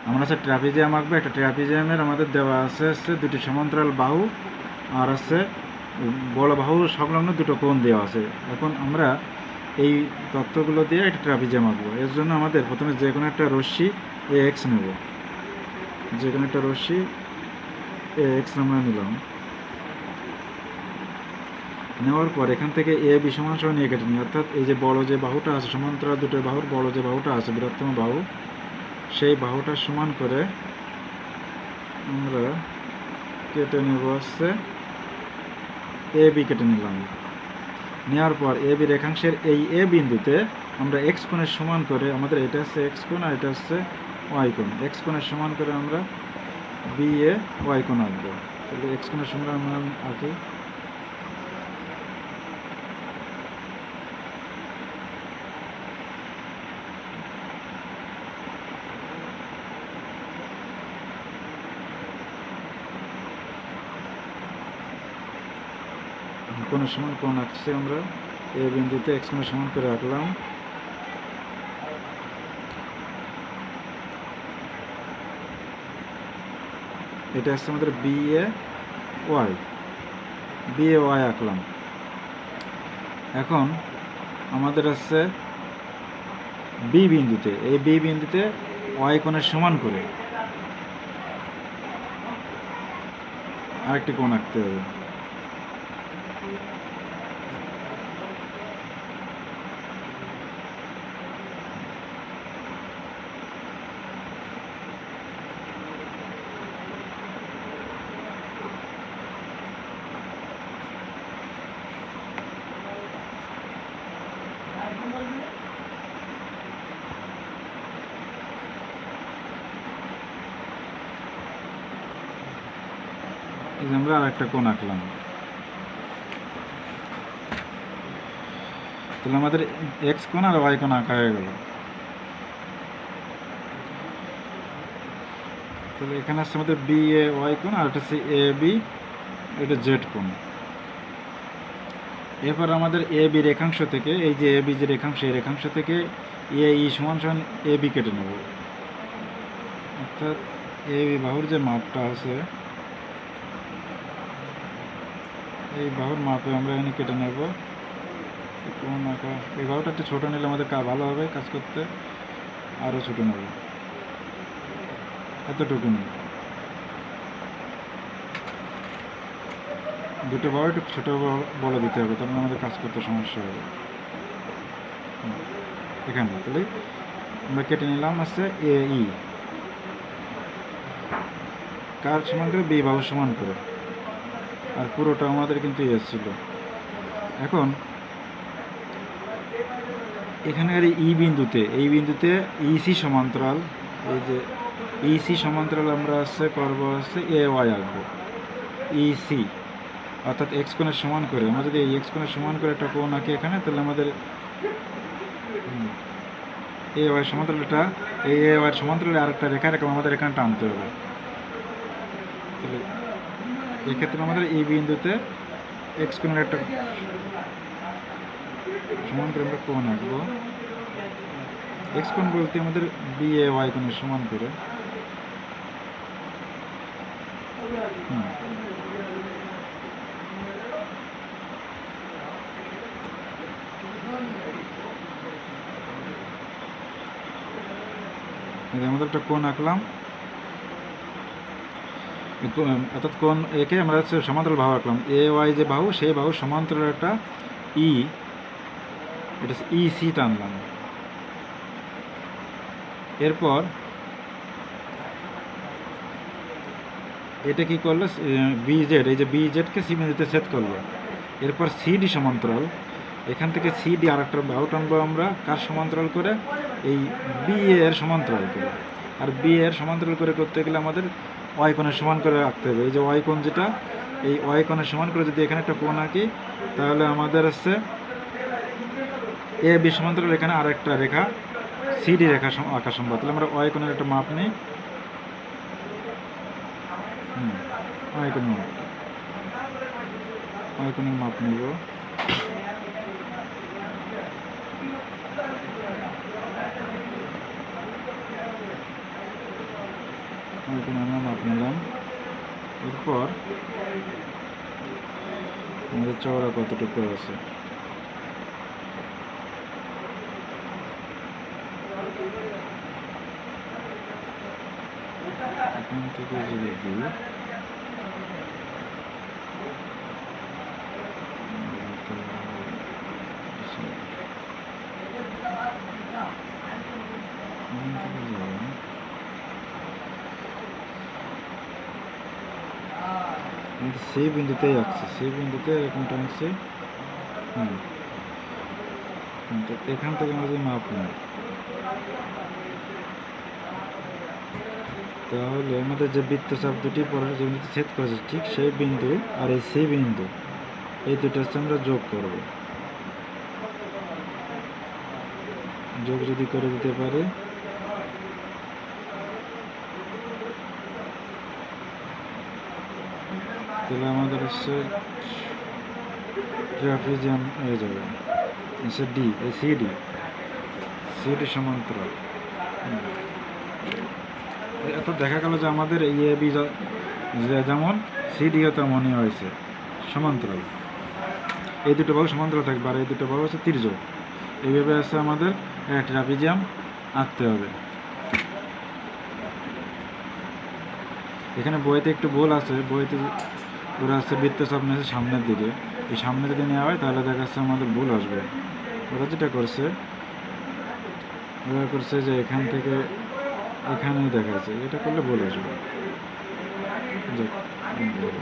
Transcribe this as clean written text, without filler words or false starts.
আমরা হচ্ছে ট্রাপিজিয়াম আঁকবো। একটা ট্রাপিজিয়ামের আমাদের দেওয়া আছে দুটি সমান্তরাল বাহু আর আছে বড় বাহু সংলগ্ন দুটো কোণ দেওয়া আছে। এখন আমরা এই তথ্যগুলো দিয়ে একটা ট্রাপিজিয়াম আঁকবো। এর জন্য আমাদের প্রথমে যে কোনো একটা রশ্মি এ এক্স নেব। যে কোনো একটা রশ্মি এ এক্স আমরা নিলাম। নেওয়ার পর এখান থেকে এ বি সমান সমান নিয়ে কেটে নিই, অর্থাৎ এই যে বড় যে বাহুটা আছে সমান্তরাল দুটো বাহুর বড় যে বাহুটা আছে বৃহত্তম বাহু, সেই বাহুটা সমান করে আমরা কেটে নেব হচ্ছে এ বি কেটে নিলাম। নেওয়ার পর এ বি রেখাংশের এই এ বিন্দুতে আমরা এক্স কোণের সমান করে, আমাদের এটা হচ্ছে এক্স কোণ আর এটা হচ্ছে ওয়াই কোণ, এক্স কোণের সমান করে আমরা বি এ ওয়াই কোণ আঁকবো। তাহলে এক্স কোণের সমান আমরা আঁকি। কোণের সমান কোণ আঁকছি আমরা, এ বিন্দুতে এক্স কোণের সমান করে আঁকলাম। এটা হচ্ছে আমাদের বি এ ওয়াই আঁকলাম। এখন আমাদের হচ্ছে বি বিন্দুতে, এই বি বিন্দুতে ওয়াই কোণের সমান করে আরেকটি কোণ আঁকতে হবে। এই যে আমরা আরেকটা কোণ আঁকলাম। তাহলে আমাদের এক্স কোণ আর ওয়াই কোণ আঁকা হয়ে গেল। তাহলে এখানে আছে আমাদের বি এ ওয়াই কোণ আর এটা হচ্ছে এ বি, এটা জেড কোণ। এরপর আমাদের এ বি রেখাংশ থেকে, এই যে এ বি যে রেখাংশ, এই রেখাংশ থেকে এ ই সমান সমান এ বি কেটে নেব। অর্থাৎ এ বি বাহুর যে মাপটা আছে, এই বাহুর মাপে আমরা এখানে কেটে নেব। কোন আঁকা, এই বাহুটা একটু ছোটো নিলে আমাদের ভালো হবে কাজ করতে, আরও ছোটো নেব, এতটুকু নেই। দুটো বাহু একটু ছোটো বড় দিতে হবে, তখন আমাদের কাজ করতে সমস্যা হবে। এখানে তাহলে আমরা কেটে নিলাম আছে এ ই, কার সমান করে, বি বাহুর সমান করে, আর পুরোটা আমাদের কিন্তু এসেছিল। এখন এখানের ই বিন্দুতে, এই বিন্দুতে ইসি সমান্তরাল, এই যে ইসি সমান্তরাল আমরা হচ্ছে করবো হচ্ছে এ ওয়াই আঁকবো। ইসি অর্থাৎ এক্স কোণের সমান করে, আমরা যদি এই এক্স কোণের সমান করে একটা কোণ আঁকি এখানে, তাহলে আমাদের এ ওয়াই সমান্তরালটা, এই এ ওয়াই সমান্তরালে আরেকটা রেখা রেখে আমাদের এখানে টানতে হবে। তাহলে এক্ষেত্রে আমাদের এই বিন্দুতে এক্স কোণের একটা সমান করে আমরা কোণ আঁকবো। এক্স কোণ বলতে আমাদের বি এ ওয়াই কোণের সমান করে। আমাদের একটা কোণ আঁকলাম, অর্থাৎ কোণ একে আমরা হচ্ছে সমান্তরাল বাহু আঁকলাম। এ ওয়াই যে বাহু, সেই বাহু সমান্তরাল একটা ই, এটা হচ্ছে ই সি টানলাম। এরপর এটা কি করলো, বি জেড, এই যে বি জেডকে সি বিন্দুতে ছেদ করলো। এরপর সিডি সমান্তরাল, এখান থেকে সিডি আর একটা বাহু টানবো আমরা, কার সমান্তরাল করে, এই বি এর সমান্তরাল করে। আর বি এর সমান্তরাল করে করতে গেলে আমাদের ওয়াই কোণের সমান করে রাখতে হবে। এই যে ওয়াই কোণ যেটা, এই ওয়াই কোণের সমান করে যদি এখানে একটা কোণ আঁকি, তাহলে আমাদের হচ্ছে এ বি সমান্তরাল এখানে আরেকটা রেখা সিডি রেখা আঁকা সম্ভব। তাহলে আমরা ওয়াই কোণের একটা মাপ নিই। ওয়াই কোণের মাপ নিব। এখানে আমরা মাপ নিলাম। এরপর আমাদের চওড়া কতটুকু আছে এখান থেকে যদি দিই, সেই বিন্দুতেই আসছে, সেই বিন্দুতে এরকম টানছে। তো এখান থেকে আমরা যদি মাপ নিই, তাহলে আমাদের যে বৃত্তচাপ দুটি পরের যে বিন্দুতে ছেদ করেছে ঠিক সেই বিন্দু আর এই সেই বিন্দু, এই দুটো হচ্ছে আমরা যোগ করব। যোগ যদি করে দিতে পারি, তাহলে আমাদের হচ্ছে ট্রাপিজিয়াম হয়ে যাবে। হচ্ছে ডি, এই সিডি, সিডি সমান্তরাল। এত দেখা গেল যে আমাদের এই এ বি যেমন সিডিও তেমনই হয়েছে সমান্তরাল। এই দুটো বাহু সমান্তরাল থাকবে আর এই দুটো বাহু হচ্ছে তির্যক। এইভাবে আছে আমাদের ট্রাপিজিয়াম আঁকতে হবে। এখানে বইতে একটু ভুল আছে, বইতে ওরা আছে বৃত্তচাপ নিয়েছে সামনের দিকে। এই সামনে যদি নেওয়া হয় তাহলে দেখা যাচ্ছে আমাদের ভুল আসবে। ওরা যেটা করছে, ওরা করছে যে এখান থেকে এখানেই দেখা যাচ্ছে, এটা করলে ভুল আসবে।